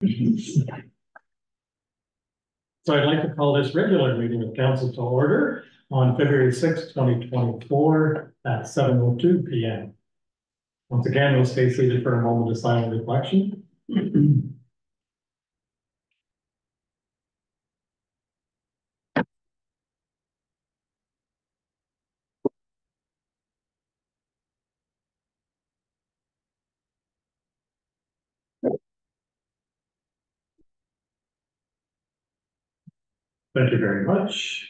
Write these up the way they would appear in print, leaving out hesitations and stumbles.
So I'd like to call this regular meeting of council to order on February 6th, 2024 at 7:02 p.m. Once again, we'll stay seated for a moment of silent reflection. Thank you very much.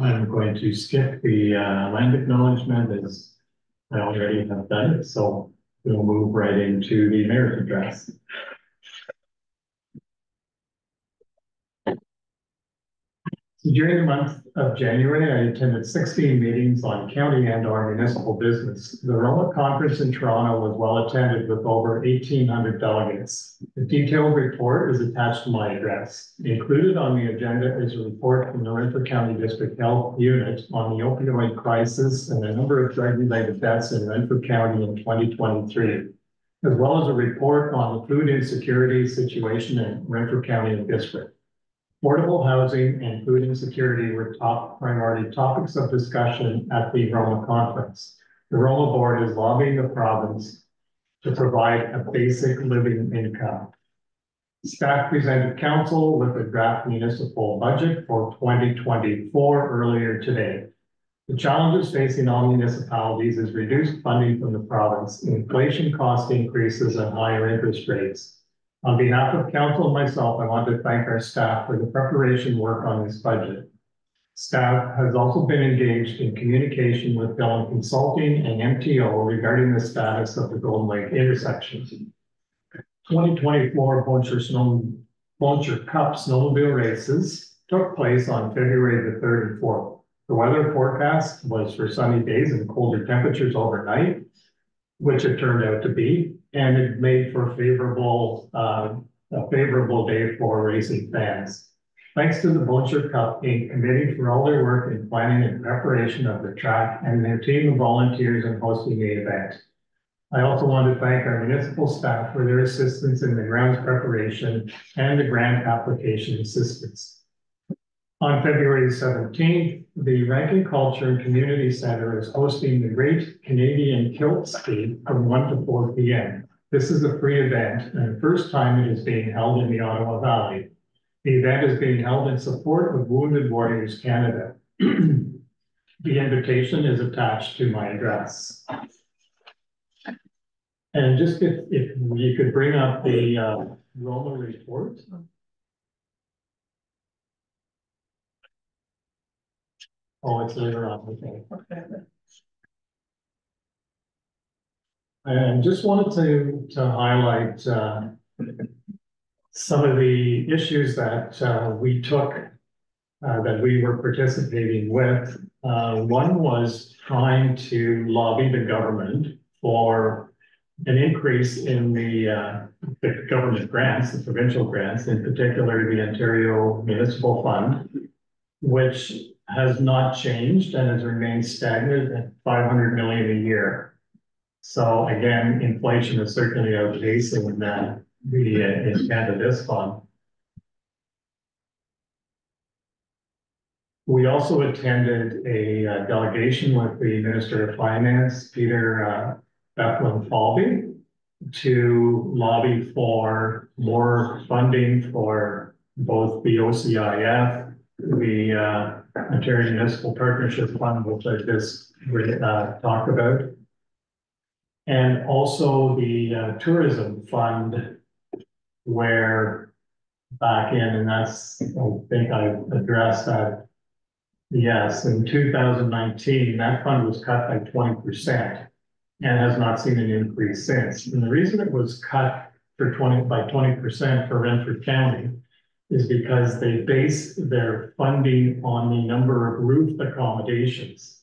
I'm going to skip the land acknowledgement as I already have done it, so we'll move right into the mayor's address. During the month of January, I attended 16 meetings on county and our municipal business. The Roma Conference in Toronto was well attended with over 1,800 delegates. The detailed report is attached to my address. Included on the agenda is a report from the Renfrew County District Health Unit on the opioid crisis and the number of drug-related deaths in Renfrew County in 2023, as well as a report on the food insecurity situation in Renfrew County and District. Affordable housing and food insecurity were top priority topics of discussion at the Roma conference. The Roma board is lobbying the province to provide a basic living income. Staff presented council with a draft municipal budget for 2024 earlier today. The challenges facing all municipalities is reduced funding from the province, inflation cost increases, and higher interest rates. On behalf of council and myself, I want to thank our staff for the preparation work on this budget. Staff has also been engaged in communication with Dillon Consulting and MTO regarding the status of the Golden Lake intersection. 2024 Boncher Cup snowmobile races took place on February the 3rd and 4th. The weather forecast was for sunny days and colder temperatures overnight, which it turned out to be. And it made for a favorable day for racing fans. Thanks to the Boncher Cup Inc. committee for all their work in planning and preparation of the track and their team of volunteers in hosting the event. I also want to thank our municipal staff for their assistance in the grounds preparation and the grant application assistance. On February 17th, the Rankin Culture and Community Center is hosting the Great Canadian Kilt Ski from 1 to 4 p.m. This is a free event and the first time it is being held in the Ottawa Valley. The event is being held in support of Wounded Warriors Canada. The invitation is attached to my address. And just if you could bring up the Roma report. Oh, it's later on, okay. And just wanted to highlight some of the issues that we took, that we were participating with. One was trying to lobby the government for an increase in the government grants, the provincial grants, in particular the Ontario Municipal Fund, which has not changed and has remained stagnant at $500 million a year. So again, inflation is certainly outpacing the Canada's fund. We also attended a delegation with the Minister of Finance, Peter Bethlen-Falvey, to lobby for more funding for both the OCIF, the Ontario Municipal Partnership Fund, which I just talked about, and also the Tourism Fund, where back in, and that's, I think I addressed that, yes, in 2019, that fund was cut by 20% and has not seen an increase since. And the reason it was cut by 20% for Renfrew County is because they base their funding on the number of roofed accommodations.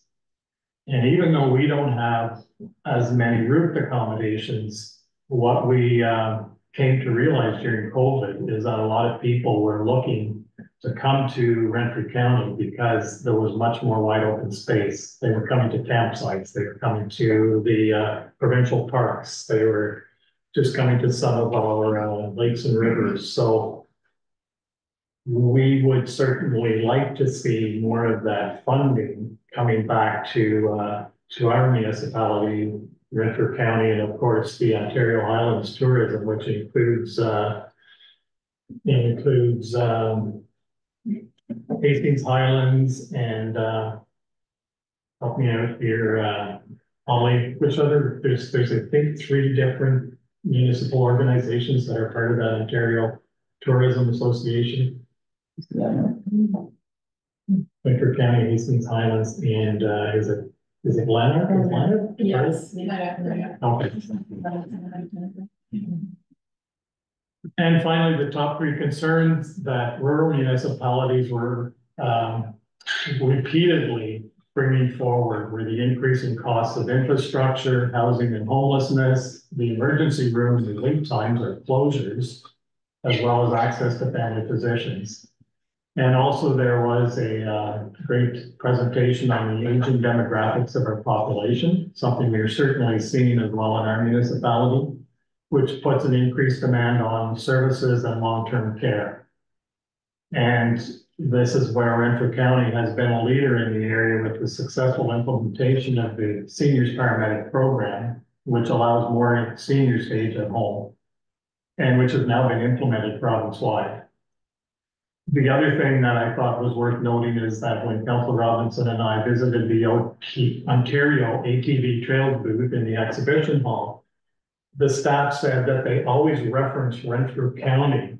And even though we don't have as many roofed accommodations, what we came to realize during COVID is that a lot of people were looking to come to Renfrew County because there was much more wide open space. They were coming to campsites, they were coming to the provincial parks, they were just coming to some of our lakes and rivers. So we would certainly like to see more of that funding coming back to our municipality, Renfrew County, and of course the Ontario Highlands Tourism, which includes Hastings Highlands and help me out here, Ollie, which other, there's I think 3 different municipal organizations that are part of the Ontario Tourism Association. Renfrew County, Hastings Highlands, and is it Lanark? Is Lanark? Yes. Okay. And finally, the top 3 concerns that rural municipalities were repeatedly bringing forward were the increasing costs of infrastructure, housing and homelessness, the emergency rooms and wait times or closures, as well as access to family physicians. And also there was a great presentation on the aging demographics of our population, something we're certainly seeing as well in our municipality, which puts an increased demand on services and long-term care. And this is where Renfrew County has been a leader in the area with the successful implementation of the Seniors Paramedic Program, which allows more seniors to age at home, and which has now been implemented province-wide. The other thing that I thought was worth noting is that when Councillor Robinson and I visited the Ontario ATV Trails booth in the exhibition hall, the staff said that they always reference Renfrew County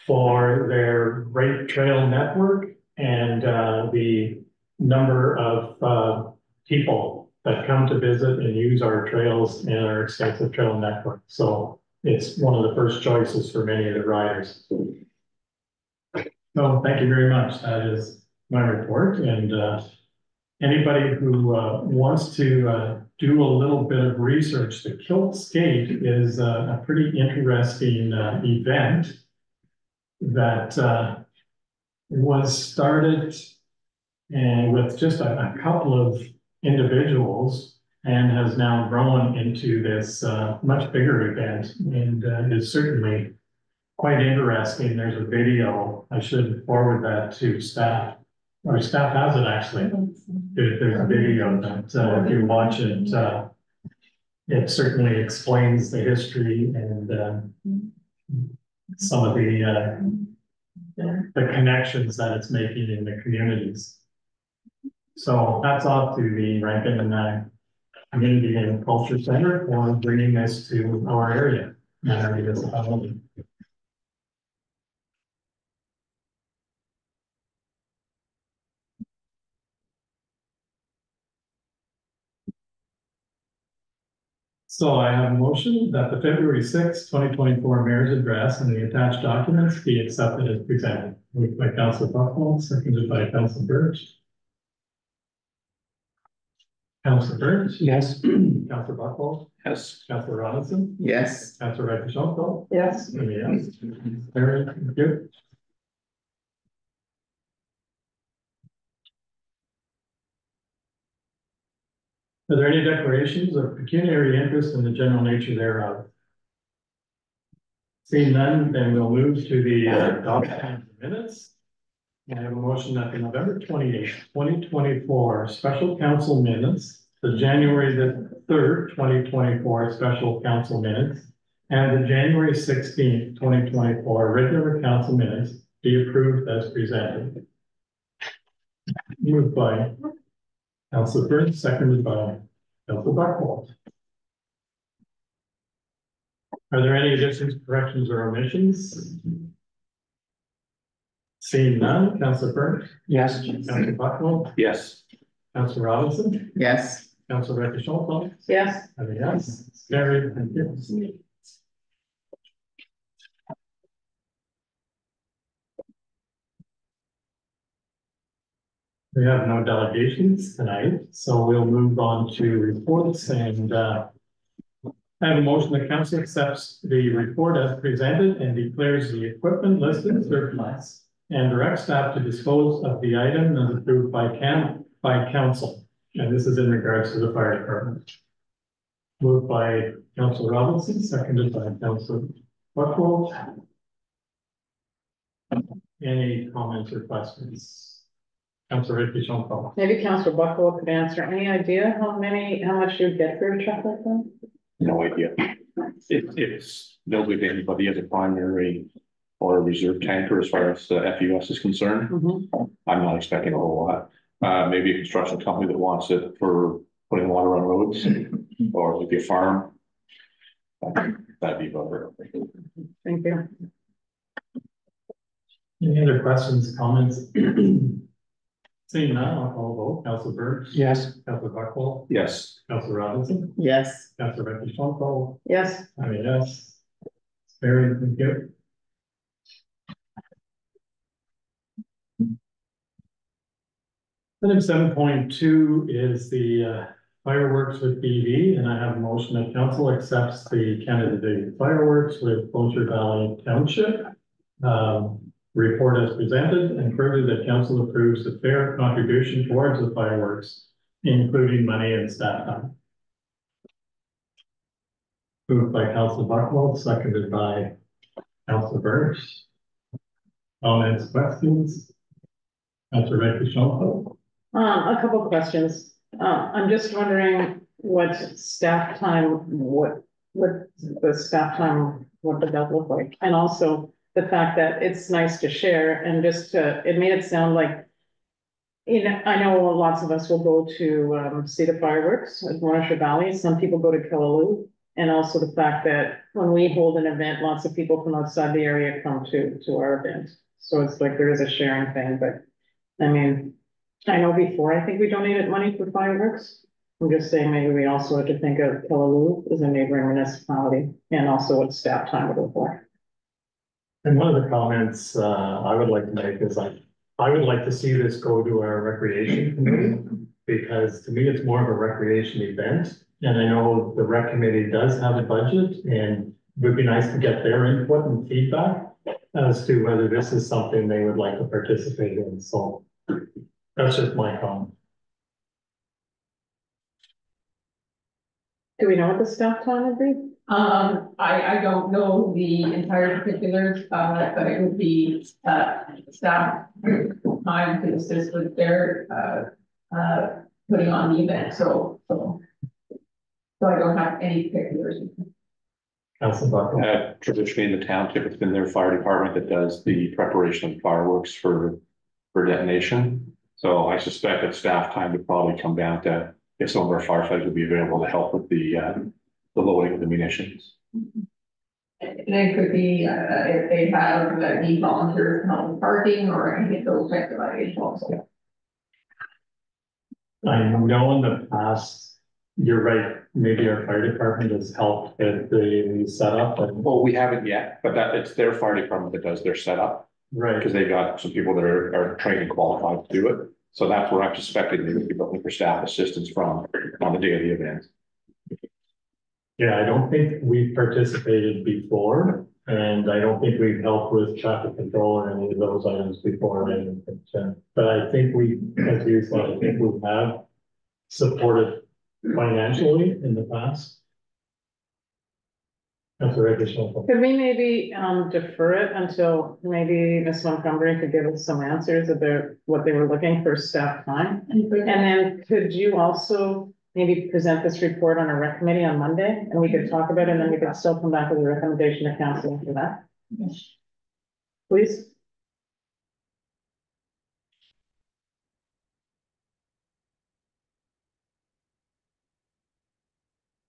for their great trail network and the number of people that come to visit and use our trails and our extensive trail network. So it's one of the first choices for many of the riders. So thank you very much. That is my report. And anybody who wants to do a little bit of research, the Kilt Skate is a pretty interesting event that was started and with just a couple of individuals and has now grown into this much bigger event, and is certainly quite interesting. There's a video. I should forward that to staff. Our staff has it actually. There's a video that if you watch it, it certainly explains the history and some of the connections that it's making in the communities. So hats off to the Rankin Community and Culture Center for bringing this to our area and our municipality. So I have a motion that the February 6th, 2024 Mayor's Address and the attached documents be accepted as presented. Moved by Councillor Buckland, seconded by Councillor Birch. Councillor Birch? Yes. Councillor Buckland? Yes. Councillor Robinson? Yes. Councillor Recchia? Yes. Yes. Very good. Are there any declarations of pecuniary interest in the general nature thereof? Seeing none, then we'll move to the adoption of the minutes. I have a motion that the November 28th, 2024 special council minutes, the January the 3rd, 2024 special council minutes, and the January 16th, 2024 regular council minutes be approved as presented. Moved by Councillor Burns, seconded by Councillor Buckland. Are there any additions, corrections, or omissions? Seeing none, Councillor Burns? Yes. Councillor Buckland? Yes. Councillor Robinson? Yes. Councillor Recchia? Yes. And a yes. Carried. Thank you. We have no delegations tonight, so we'll move on to reports, and I have a motion that council accepts the report as presented and declares the equipment listed surplus and directs staff to dispose of the item as approved by council. And this is in regards to the fire department. Moved by Councilor Robinson, seconded by Councilor Buckle. Any comments or questions? Councilor Buckle. Maybe Councilor Buckle could answer. Any idea how much you'd get for a truck like that? No idea. It's nobody to anybody as a primary or a reserve tanker as far as the FUS is concerned. I'm not expecting a whole lot. Maybe a construction company that wants it for putting water on roads, or maybe a farm. That'd be about it. Thank you. Any other questions, comments? Seeing none, I'll call a vote. Councilor Burke? Yes. Councilor Buckle? Yes. Councilor Robinson? Yes. Councilor Buckle? Yes. I mean, yes. Very good. Item 7.2 is the fireworks with BV, and I have a motion that council accepts the Canada fireworks with Bossier Valley Township. Report as presented, and further that council approves the fair contribution towards the fireworks, including money and staff time. Moved by Councilor Buckle, seconded by Councilor Burns. Comments, questions? Councilor Buckle. A couple of questions. I'm just wondering what staff time, what the staff time, what does that look like? And also the fact that it's nice to share and just it made it sound like, you know, I know lots of us will go to see the fireworks at Bossier Valley. Some people go to Killaloo, and also the fact that when we hold an event, lots of people from outside the area come to our event. So it's like there is a sharing thing, but I mean, I know before, I think we donated money for fireworks. I'm just saying maybe we also have to think of Killaloo as a neighboring municipality and also what staff time would look like. And one of the comments I would like to make is I would like to see this go to our recreation committee, because to me, it's more of a recreation event. And I know the rec committee does have a budget, and it would be nice to get their input and feedback as to whether this is something they would like to participate in. So that's just my comment. Do we know what the staff time would be? I don't know the entire particulars, but it would be, staff time to assist with their, putting on the event, so I don't have any particulars. Traditionally in the township, it's been their fire department that does the preparation of fireworks for detonation. So I suspect that staff time would probably come down to if some of our firefighters would be available to help with the loading of the munitions. And it could be, if they have need volunteers to help with parking or any of those types of items also. I know in the past, you're right, maybe our fire department has helped at the setup. Well, we haven't yet, but it's their fire department that does their setup. Right. Because they've got some people that are trained and qualified to do it. So that's where I'm suspecting they would be looking for staff assistance from on the day of the event. Yeah, I don't think we've participated before, and I don't think we've helped with traffic control or any of those items before. But I think we, as you said, I think we have supported financially in the past. That's a additional. Could we maybe defer it until maybe Ms. Montgomery could give us some answers about what they were looking for staff time? And then could you also maybe present this report on a rec committee on Monday, and we could talk about it, and then we could still come back with a recommendation to council after that? Yes. Please.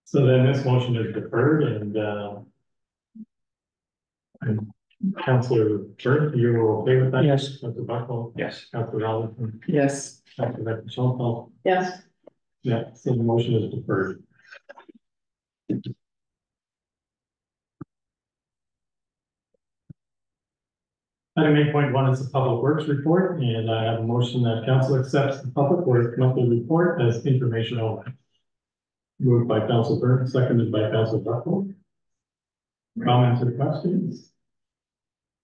So then this motion is deferred, and Councilor Burke, you're okay with that? Yes. Councilor Buckle? Yes. Councilor Robinson? Yes. Councilor Buckle? Yes. Yeah, so the motion is deferred. Item 8.1 is the Public Works Report, and I have a motion that council accepts the Public Works monthly report as information only. Moved by Councilor Burke, seconded by Councilor Buckle. Comments or questions?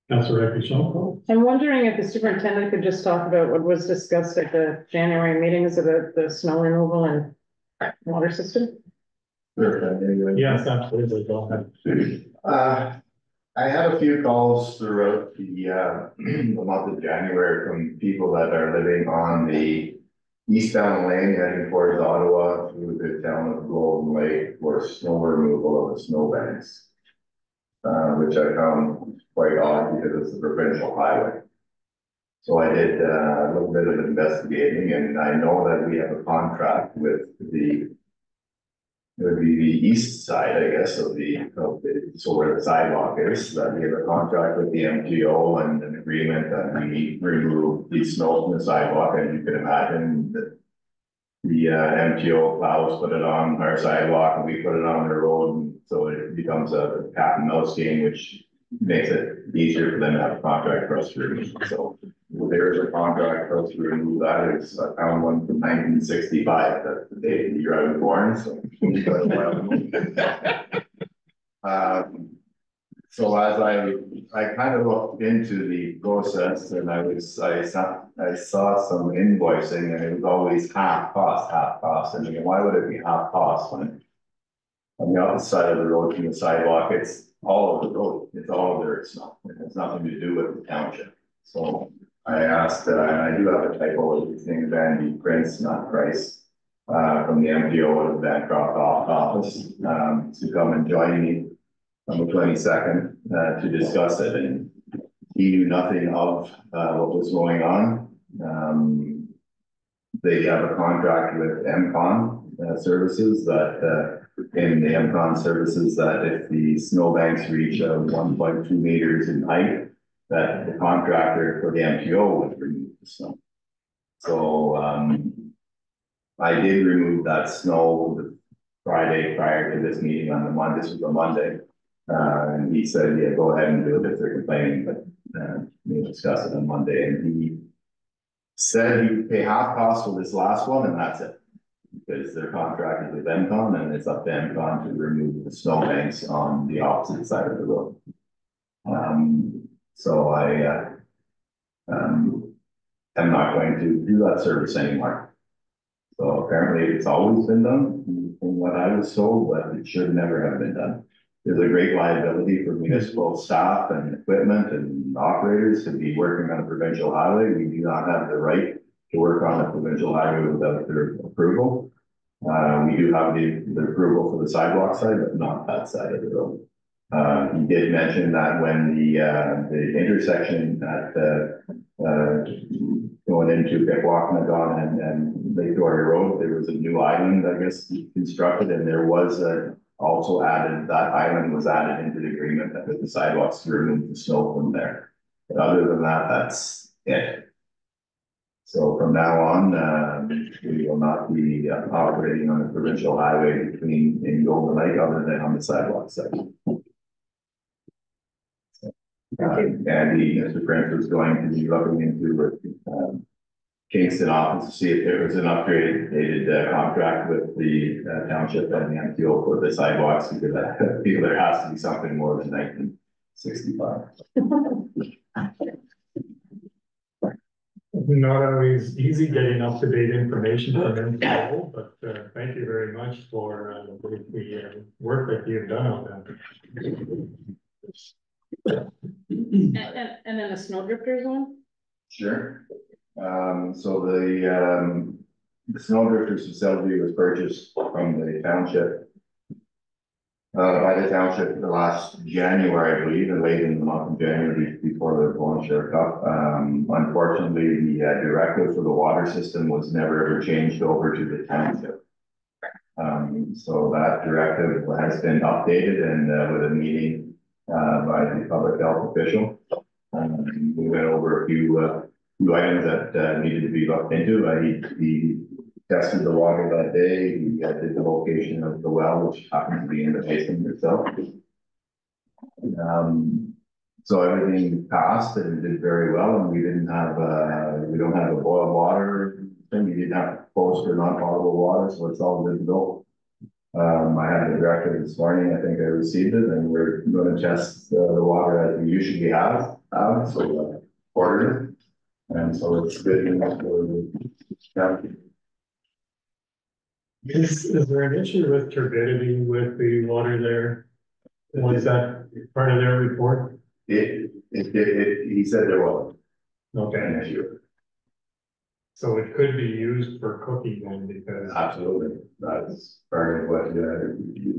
Councilor Buckle. I'm wondering if the superintendent could just talk about what was discussed at the January meetings about the snow removal and water system. Yes, absolutely, go ahead. I had a few calls throughout the month of January from people that are living on the eastbound lane heading towards Ottawa through the town of Golden Lake for snow removal of the snowbanks. Which I found quite odd because it's a provincial highway. So I did a little bit of investigating, and I know that we have a contract with it would be the east side, I guess, so where the sidewalk is, that we have a contract with the MTO and an agreement that we remove the snow from the sidewalk, and you can imagine that the MTO plows put it on our sidewalk and we put it on the road, and so it becomes a cat and mouse game, which makes it easier for them to have a contract for us to remove. So there is a contract for us to remove that. It's I found one from 1965, that's the date that I was born, so. So as I kind of looked into the process, and I saw some invoicing, and it was always half cost. And again, why would it be half cost when on the opposite side of the road from the sidewalk, it's all of the road, it's all of dirt snow. It has nothing to do with the township. So I asked, and I do have a typo, his name is Andy Prince, not Price, from the MPO of the Bancroft office, to come and join me on the 22nd to discuss it, and he knew nothing of what was going on. They have a contract with MCON services that in the MCON services that if the snowbanks reach 1.2 meters in height, that the contractor for the MTO would remove the snow. So I did remove that snow the Friday prior to this meeting on the Monday. This was a Monday. And he said, yeah, go ahead and do it if they're complaining, but we'll discuss it on Monday. And he said he would pay half cost for this last one, and that's it. Because their contract is with MCON, and it's up to MCON to remove the snowbanks on the opposite side of the road. So I am not going to do that service anymore. So apparently it's always been done from what I was told, but it should never have been done. There's a great liability for municipal staff and equipment and operators to be working on a provincial highway. We do not have the right to work on a provincial highway without their approval. We do have the approval for the sidewalk side, but not that side of the road. He did mention that when the intersection at going into Pickwacknagon and Lake Dory Road, there was a new island, I guess, constructed, and there was also added, that island was added into the agreement that with the sidewalks to remove the snow from there. But other than that, that's it. So from now on, we will not be operating on a provincial highway in Golden Lake other than on the sidewalk side. And Mr. Prince was going to be looking into Kingston office to see if there was an upgraded contract with the township and the MTO for the sidewalks, because I feel there has to be something more than 1965. Not always easy getting up-to-date information from MTO, but thank you very much for the work that you've done on that. And then the snow drifters one? Sure. So the snow drifters facility was purchased from the township by the township the last January, I believe, and late in the month of January before the Volunteer Cup. Unfortunately, the directive for the water system was never ever changed over to the township. So that directive has been updated, and with a meeting by the public health official. We went over a few items that needed to be looked into. He tested the water that day. He did the location of the well, which happened to be in the basement itself. So everything passed and did very well, and we didn't have we don't have a boiled water thing. We didn't have to post for non-potable water, so it's all good to go. I had the directive this morning. I think I received it, and we're going to test the water as we usually have. So ordered it, and so it's good enough for the county. Is there an issue with turbidity with the water there? Was that part of their report? He said there was Okay, an issue. so it could be used for cooking then because. Absolutely, that's part of what,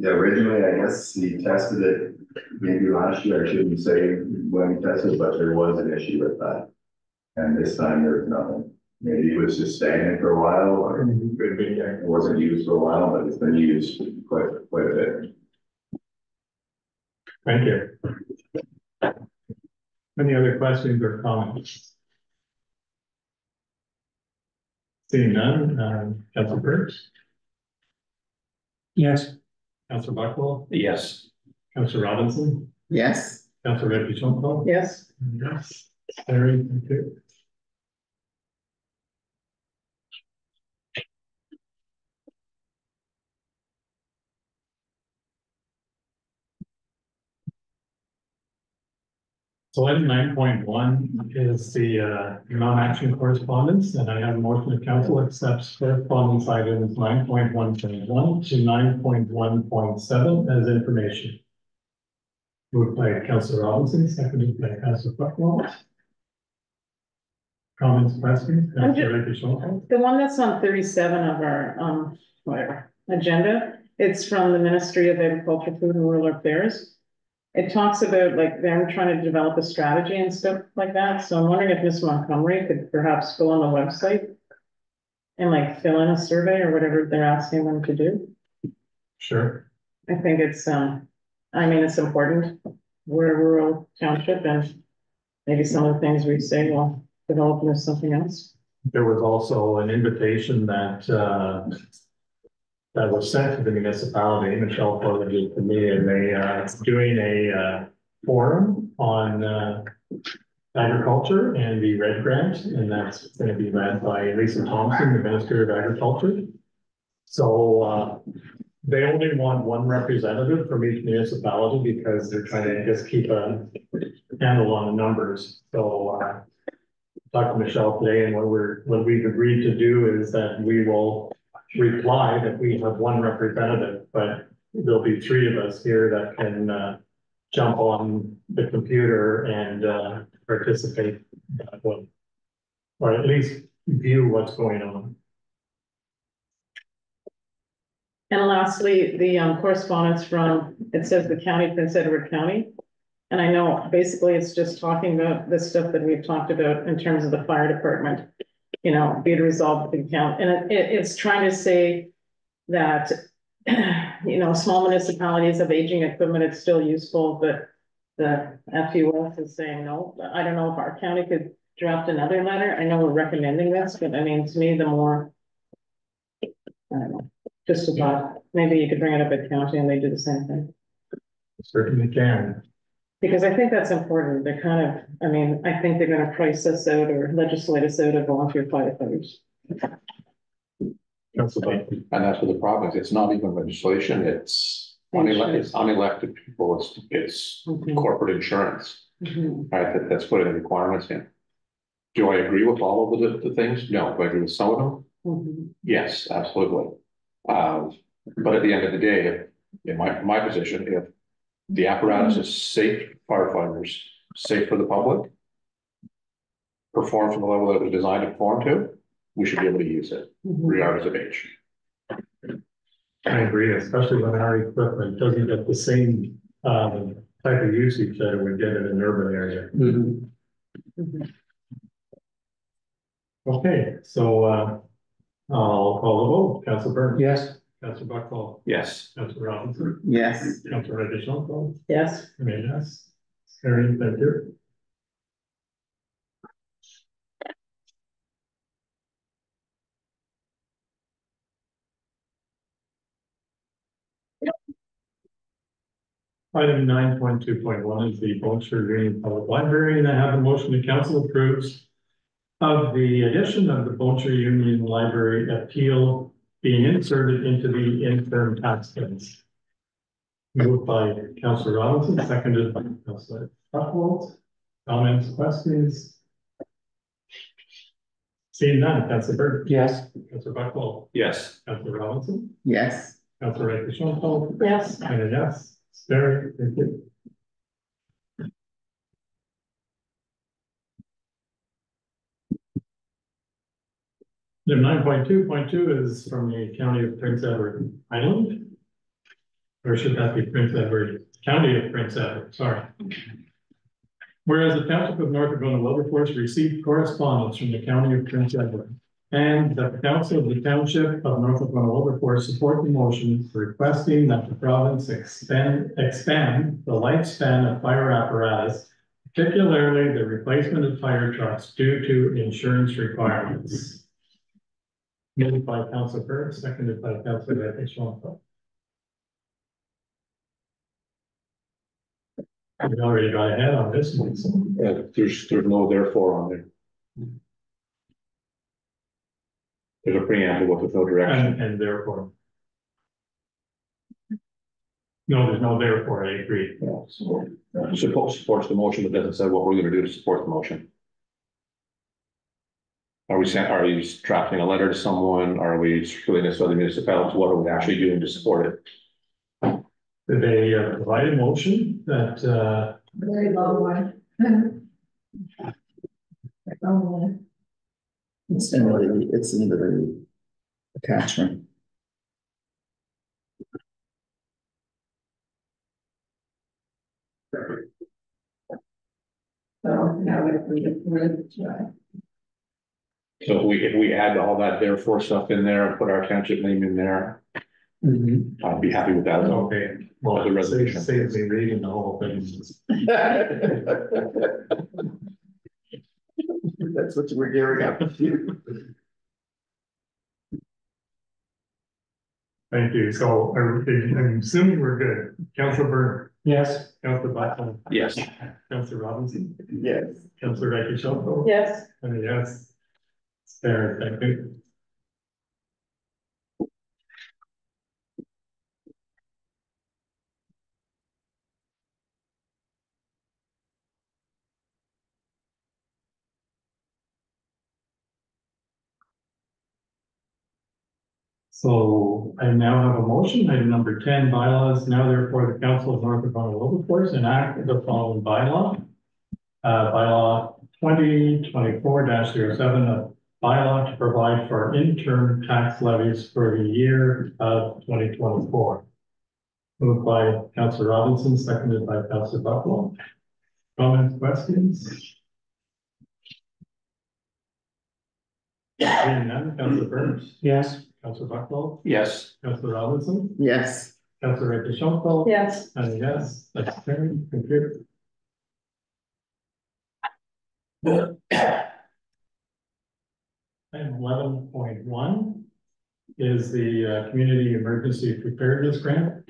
originally, I guess he tested it maybe last year, I shouldn't say when he tested, but there was an issue with that. And this time there's nothing, maybe it was just stagnant for a while, or Could be, yeah. it wasn't used for a while, but it's been used quite a bit. Thank you. Any other questions or comments? Seeing none, Councilor Burns? Yes. Councilor Buckwell? Yes. Councilor Robinson? Yes. Councilor Reddy-Junco? Yes, Yes. Larry, thank you. So item 9.1 is the non-action correspondence, and I have a motion of council accepts correspondence items 9.1.1 to 9.1.7 as information. Moved by Councilor Robinson, seconded by Councilor Buckwell. Comments, questions? Councilor Reddy-Junco? the one that's on 37 of our, whatever, agenda, it's from the Ministry of Agriculture, Food and Rural Affairs. It talks about like them trying to develop a strategy and stuff like that, so I'm wondering if Ms. Montgomery could perhaps go on the website and like fill in a survey or whatever they're asking them to do. Sure. I think it's, I mean, it's important. We're a rural township and maybe some of the things we say will develop into something else. There was also an invitation that that was sent to the municipality, Michelle forwarded it to me, and they doing a forum on agriculture and the Red Grant, and that's going to be led by Lisa Thompson, the Minister of Agriculture. So they only want one representative from each municipality because they're trying to just keep a handle on the numbers. So talked to Michelle today, and what we've agreed to do is that we will reply that we have one representative, but there'll be three of us here that can jump on the computer and participate that way, or at least view what's going on. And lastly, the correspondence from, it says the county, Prince Edward County. And I know basically it's just talking about the stuff that we've talked about in terms of the fire department, you know, be it resolved with the county. And it's trying to say that, you know, small municipalities have aging equipment, it's still useful, but the FUS is saying no. I don't know if our county could draft another letter. I know we're recommending this, but I mean, to me, the more, I don't know, just a thought, maybe you could bring it up at county and they do the same thing. Certainly can. Because I think that's important. They're kind of, I mean, I think they're gonna price us out or legislate us out of volunteer firefighters. Councilor. And that's what the problem is. It's not even legislation. It's unelected people. It's corporate insurance, right? That's putting the requirements in. Do I agree with all of the things? No. Do I agree with some of them? Yes, absolutely. But at the end of the day, in my position, if the apparatus is safe for firefighters, safe for the public, perform to the level that it was designed to perform to, we should be able to use it, regardless of age. I agree, especially when our equipment doesn't get the same type of usage that it would get in an urban area. Okay, so I'll call the vote. Councilor Burns. Yes. Councilor Buckwell. Yes. Councilor Robinson. Yes. Councilor Reddy-Junco. Yes. I mean, yes. Carried, thank you. Item 9.2.1 is the Bolcher Green Public Library, and I have a motion the council approves of the addition of the Bolcher Union Library appeal being inserted into the interim tax bills. Moved by Councilor Robinson, seconded by Councilor Buckwell. Comments, questions? Seeing none, Councilor Burke. Yes. Councilor Buckle. Yes. Councilor Robinson. Yes. Councilor Ray Shonto. Yes. And a yes. Very good. Item 9.2.2 is from the County of Prince Edward Island. Or should that be Prince Edward, County of Prince Edward, sorry. Whereas the Township of North Algona Wilberforce received correspondence from the County of Prince Edward, and that the Council of the Township of North Algona Wilberforce support the motion requesting that the province expand the lifespan of fire apparatus, particularly the replacement of fire trucks due to insurance requirements. Moved by Councilor Burke, seconded by Councilor Shonto. We've already got ahead on this one, so. There's no therefore on there. There's a preamble with no direction. And therefore. No, there's no therefore, I agree. Yeah, so supports the motion, but doesn't say what we're gonna do to support the motion. Are you drafting a letter to someone? Are we circulating this to other municipalities? What are we actually doing to support it? They provide a motion that, Very long one. Long one. It's in the attachment. So now if we just So if we add all that therefore stuff in there and put our township name in there, I'd be happy with that. okay, well, The resolution. saves me reading the whole thing. That's what we're gearing up to. Thank you. So I'm assuming we're good. Councilor Burke. Yes. Councilor Buckle. Yes. Councilor Robinson. Yes. Councilor Ray Shonto. Yes. And a yes. There, thank you. So I now have a motion, item number 10, bylaws. Now therefore the Council of North Algona Wilberforce enact the following bylaw. Bylaw 2024-07, a bylaw to provide for interim tax levies for the year of 2024. Moved by Councilor Robinson, seconded by Councilor Buckle. Comments, questions? Seeing none, Councilor Burns. Yes. Councilor Buckle. Yes. Councilor Robinson. Yes. Councilor Shonto. Yes. And yes, that's carried. Thank you. Item 11.1 is the Community Emergency Preparedness Grant.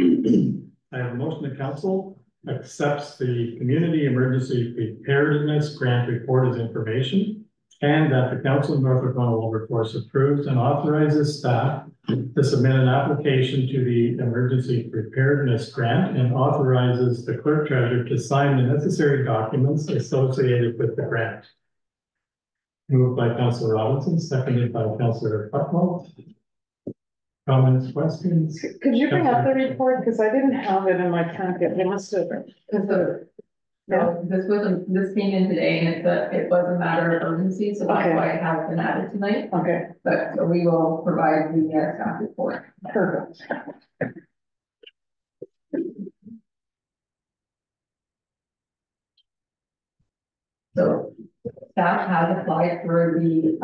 I have a motion the council accepts the Community Emergency Preparedness Grant report as information, and that the Council of North Algona Wilberforce approves and authorizes staff to submit an application to the Emergency Preparedness Grant and authorizes the clerk treasurer to sign the necessary documents associated with the grant. Moved by Councilor Robinson, seconded by Councilor Buckle. Comments, questions? Could you bring up the report? Because I didn't have it in my packet. They must have. So this came in today and it was a matter of urgency, so that's Okay. why it has been added tonight. Okay, But so we will provide the staff report. perfect. So staff has applied for the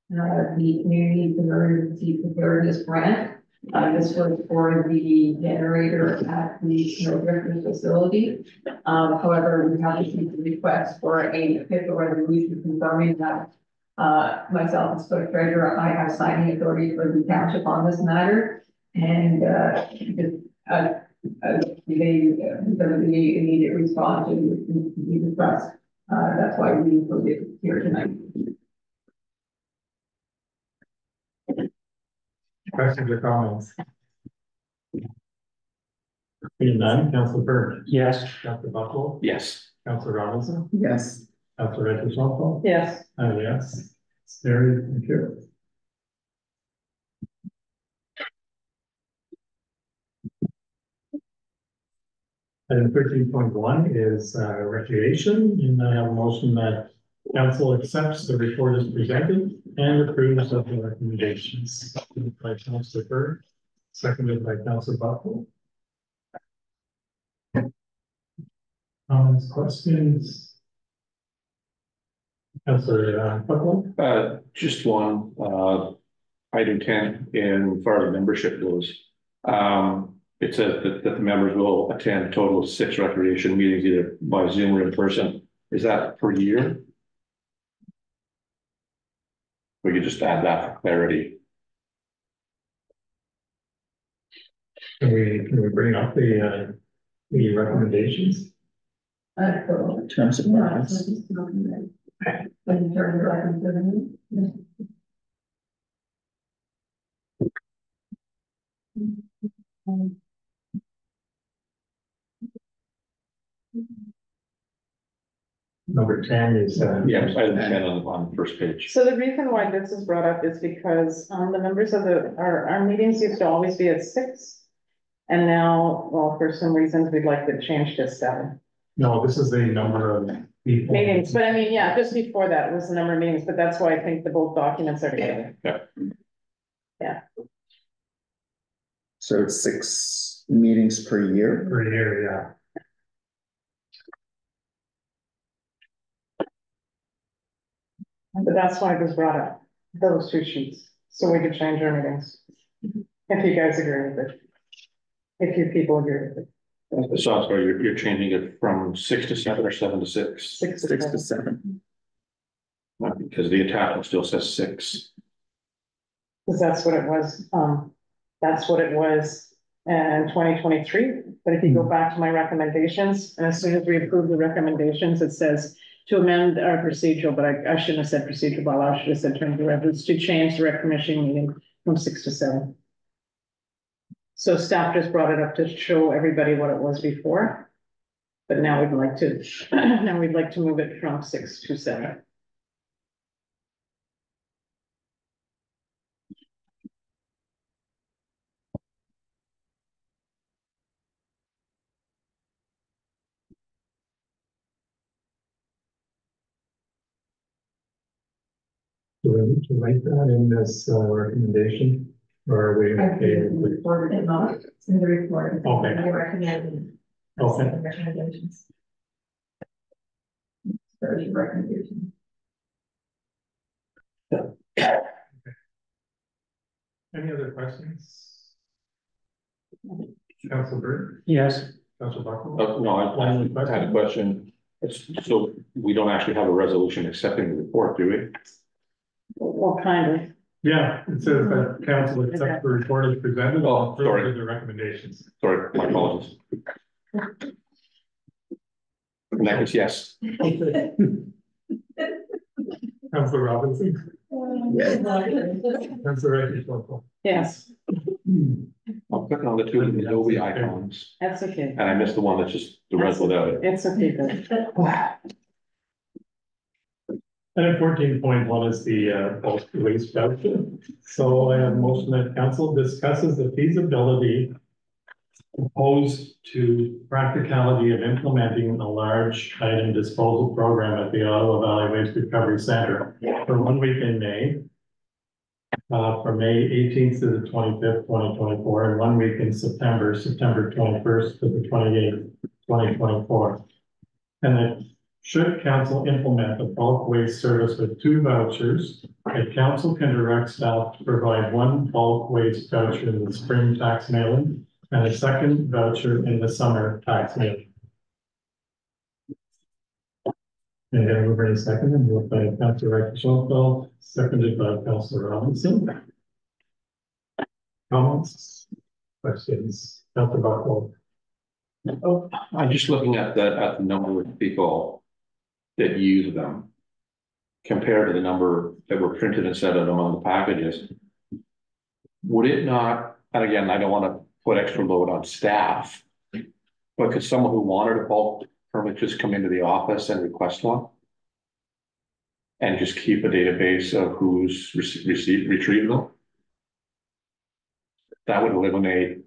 Community Emergency Preparedness Grant. This was for the generator at the Snowdrift facility. However, we have received a request for a official resolution confirming that myself as clerk treasurer, I have signing authority for the township on this matter. And because of the immediate response to the request, that's why we included it here tonight. Questions or comments? Seeing none, Councilor Burke. Yes. Councilor Buckle. Yes. Councilor Robinson. Yes. Councilor Shonto. Yes. And yes, Very good. Item 13.1 is recreation, and I have a motion that council accepts the report as presented and approves of the recommendations. Moved by Councilor Bird, seconded by Councilor Buckle. Comments, questions? Councilor Buckle? Just one, item 10, in far as membership goes. It says that the members will attend a total of 6 recreation meetings, either by Zoom or in person. Is that per year? We could just add that for clarity. Can we bring up the recommendations? In terms of reference. Number 10 is Yes, item 10 on the first page. So the reason why this is brought up is because, the members of our meetings used to always be at 6. And now, well, for some reasons, we'd like to change to 7 no, this is the number of people. meetings, but I mean, yeah, just before that was the number of meetings, but that's why I think the both documents are together. Yeah. So it's 6 meetings per year. Per year, yeah. But that's why it was brought up, those 2 sheets, so we could change our meetings. If you guys agree with it. If you people agree with it. So I'm sorry, you're changing it from 6 to 7 or 7 to 6? 6 to 6 to 7. 7. Because the attachment still says 6. Because that's what it was, in 2023, but if you go back to my recommendations, and as soon as we approve the recommendations, it says to amend our procedural, but I shouldn't have said procedural bylaw, I should have said terms of reference, to change the rec commission meeting from 6 to 7. So staff just brought it up to show everybody what it was before. But now we'd like to move it from 6 to 7. Do we need to write that in this recommendation? Or are we okay with it? Report it not, it's in the report. Okay. I recommend. Okay. Recommendations. Recommendations. Any other questions? Councilor Bird? Yes. Councilor Buckle? No, I had a question. So we don't actually have a resolution accepting the report, do we? Well, kind of. Yeah, it says that council accepts the report as presented. Oh, and approves sorry. of the recommendations. Sorry, my apologies. In that case, yes. Councilor Robinson? Yeah. Councilor Buckle? Yes, I'm clicking on the 2 Adobe icons, that's okay. and I missed the one that's just the red without it. It's okay, good. Item 14.1 is the bulk waste voucher. So I have a motion that council discusses the feasibility opposed to practicality of implementing a large item disposal program at the Ottawa Valley Waste Recovery Center for 1 week in May. From May 18th to the 25th, 2024, and 1 week in September 21st to the 28th, 2024. And that should council implement the bulk waste service with 2 vouchers, the council can direct staff to provide 1 bulk waste voucher in the spring tax mailing and a 2nd voucher in the summer tax mailing. And then we're going to second and moved by Councilor Schoenfeld, seconded by Councilor Robinson. Comments, questions, Councilor Buckle? Oh, I'm just looking at the number of people that use them compared to the number that were printed and set out among the packages. Would it not, and again, I don't want to put extra load on staff, but could someone who wanted a bulk permit just come into the office and request one? and just keep a database of who's retrieved them. That would eliminate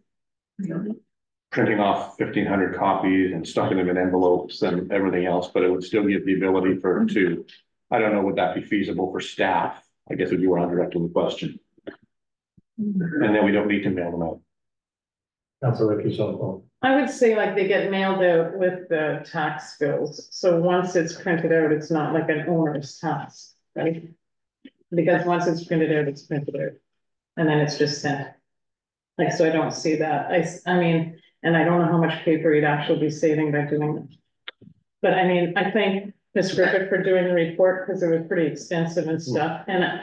printing off 1,500 copies and stuffing them in envelopes and everything else, but it would still give the ability I don't know, would that be feasible for staff? I guess if you were directing the question. And then we don't need to mail them out. Councilor Ricky's cell phone. I would say like they get mailed out with the tax bills, so once it's printed out, it's not like an owner's tax, right? Because once it's printed out, it's printed out, and then it's just sent. Like, so I don't see that, I mean, and I don't know how much paper you'd actually be saving by doing that. But I mean, I thank Ms. Griffith for doing the report, because it was pretty extensive and stuff, and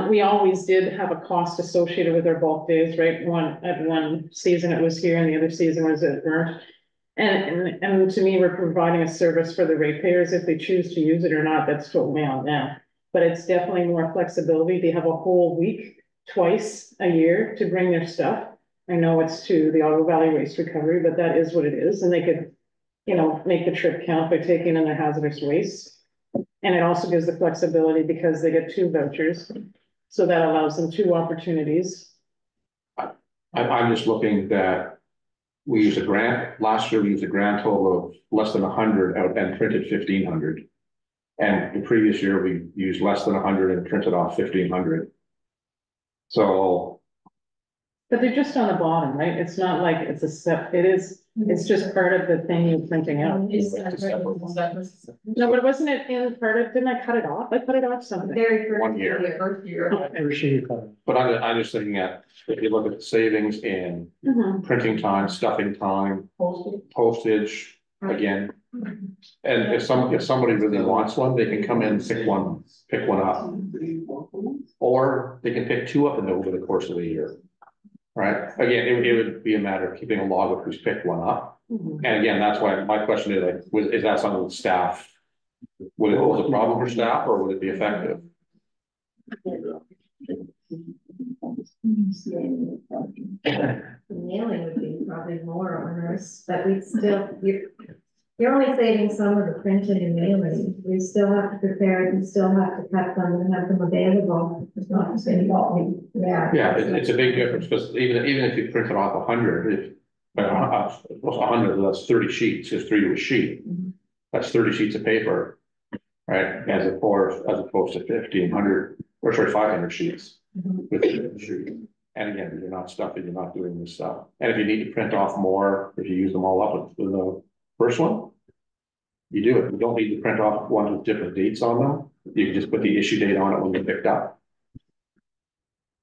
we always did have a cost associated with our bulk days, right? One season it was here and the other season was at Burnt. And to me, we're providing a service for the ratepayers. If they choose to use it or not, that's totally on them. But it's definitely more flexibility. They have a whole week, twice a year to bring their stuff. I know it's to the Ottawa Valley Waste Recovery, but that is what it is. And they could, you know, make the trip count by taking in their hazardous waste. And it also gives the flexibility because they get 2 vouchers. So that allows them 2 opportunities. I'm just looking that we used a grant, last year we used a grand total of less than 100 out and printed 1,500. And the previous year we used less than 100 and printed off 1,500. So. But they're just on the bottom, right? It's not like it's a step, it's just part of the thing you're printing out. No, but wasn't it in part of, didn't I cut it off? I cut it off something. Very first 1 year. year, first year. Where should you come? But I'm just looking at, if you look at the savings in printing time, stuffing time, postage, again. And if somebody really wants one, they can come in and pick one up. Or they can pick 2 up over the course of the year. Right, again, it would be a matter of keeping a log of who's picked one up. And again, that's why my question is like, is that something with staff? Would it pose a problem for staff or would it be effective? Mailing would be probably more onerous, but we'd still, you're only saving some of the printing and mailing. We still have to prepare it, we still have to cut them and have them available. It's not the same volume. Yeah. Yeah, it's a big difference, because even if you print it off 100, but 100, that's 30 sheets, just 3 to a sheet. That's 30 sheets of paper, right? As opposed to 1,500, or sorry, 500 sheets. With a sheet. And again, you're not stuffing, you're not doing this stuff. And if you need to print off more, if you use them all up with the first one, you do it. You don't need to print off ones with different dates on them. You can just put the issue date on it when you picked up.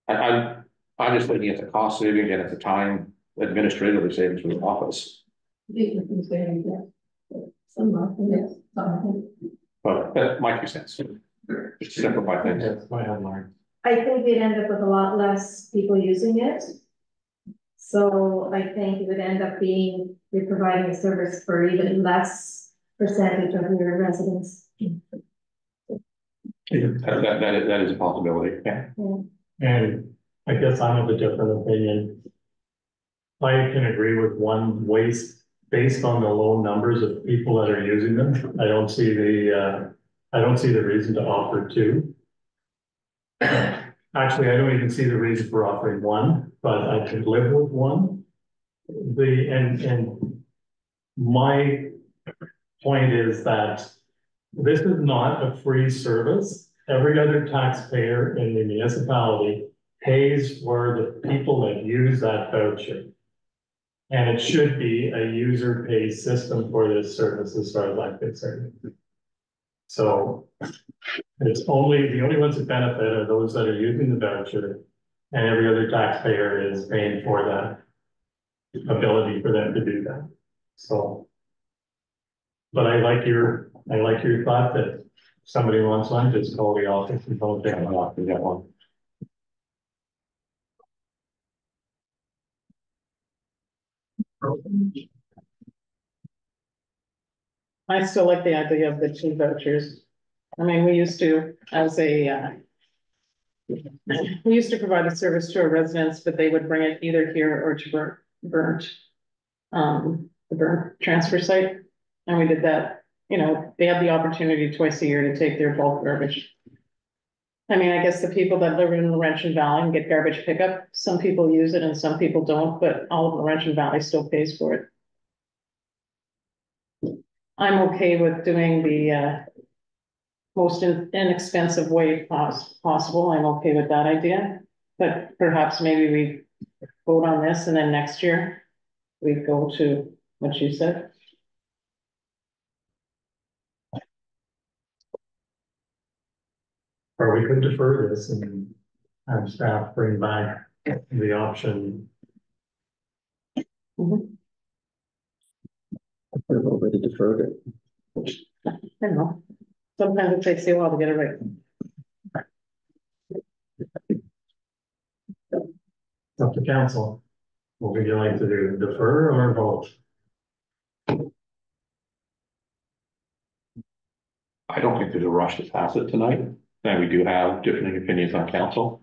I'm just thinking it's a cost saving and it's a time administratively savings for the office. But that might be sense. Just simplify things. That's my headline. I think we'd end up with a lot less people using it. So I think it would end up being, you're providing a service for even less percentage of your residents. That is a possibility. Yeah. And I guess I'm of a different opinion. I can agree with one waste based on the low numbers of people that are using them. I don't see the reason to offer 2. Actually, I don't even see the reason for offering 1, but I could live with 1. And my point is that this is not a free service. Every other taxpayer in the municipality pays for the people that use that voucher. And it should be a user pays system for this service as far as I'm concerned. So it's the only ones that benefit are those that are using the voucher, and every other taxpayer is paying for that ability for them to do that. So, but I like your thought that if somebody wants one, just call the office and don't take one off and get one. I still like the idea of the 2 vouchers. I mean, we used to, we used to provide a service to our residents, but they would bring it either here or to Burnt, the Burnt transfer site. And we did that you know, they have the opportunity twice a year to take their bulk garbage. I mean, I guess the people that live in Laurentian Valley and get garbage pickup, some people use it and some people don't, but all of Laurentian Valley still pays for it. I'm okay with doing the most inexpensive way possible. I'm okay with that idea. But perhaps maybe we vote on this and then next year we go to what you said. Or we could defer this and have staff bring back the option. We've already deferred it. I don't know. Sometimes it takes you a while to get it right. It's up to council. What would you like to do, defer or vote? I don't think there's a rush to pass it tonight, and we do have different opinions on council.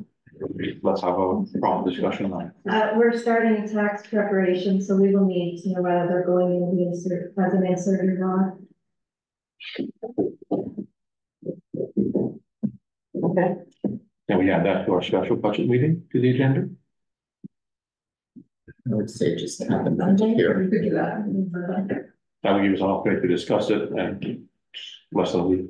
Let's have a prompt discussion on it. We're starting tax preparation, so we will need to know whether they're going in the insert, as an insert or not. Okay. And we add that to our special budget meeting to the agenda. I would say just have them Monday, here. we could do that. That would give us an opportunity to discuss it and less than a week.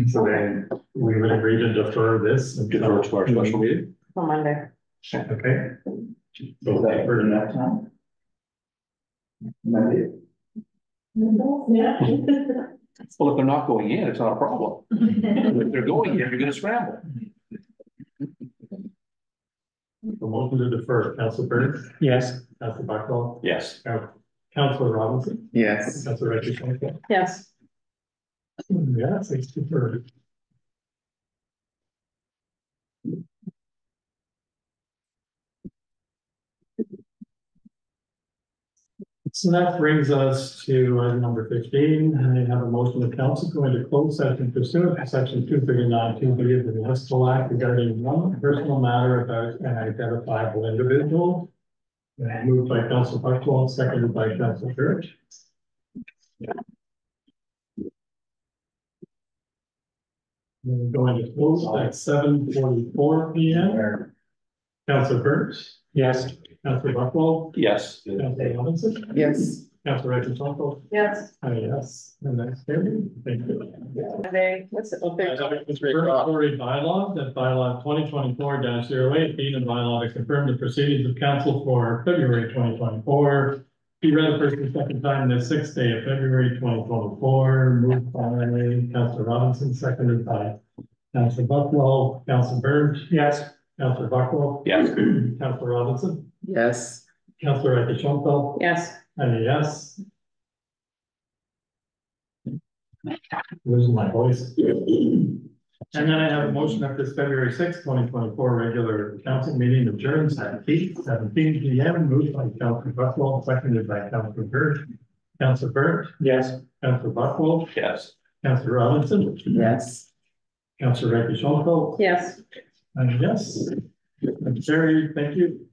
So then we would agree to defer this. Defer to our special meeting. On Monday. Okay. So that for enough time? Maybe. Yeah. Well, if they're not going in, it's not a problem. If they're going in, you're gonna scramble. The motion to defer, Council Burns? Yes. Council Buckwell? Yes. Councilor Robinson? Yes. Councilor Reddy? Yes. Yes, it's deferred. So that brings us to item number 15. I have a motion of council going to close session pursuant to section 239(2)(b) of the Municipal Act regarding one personal matter about an identifiable individual. Moved by Council Buckwell, seconded by Council Church. We're going to close at 7:44 p.m. Councilor Burns? Yes. Councilor Buckwell? Yes. Councilor Robinson? Yes. Councilor Reddy? Yes. Yes, and that's carried. Thank you. They, what's it? Okay. Confirmatory bylaw, that bylaw 2024-08, being a bylaw to confirm the proceedings of council for February 2024. Be read the first and second time the 6th day of February 2024, moved by Councilor Robinson, seconded by Councilor Buckwell. Councilor Burns? Yes. Councilor Buckwell? Yes. Councilor Robinson? Yes. Councilor Reddy? Yes. And a yes. Losing my voice. And then I have a motion that this February 6th, 2024 regular council meeting adjourns at 8:17 p.m. moved by Councilor Buckwell, seconded by Councilor Burke. Councilor Burke? Yes. Councilor Buckwell? Yes. Councilor Robinson? Yes. Councilor Reddy? Yes. And yes. Jerry, thank you.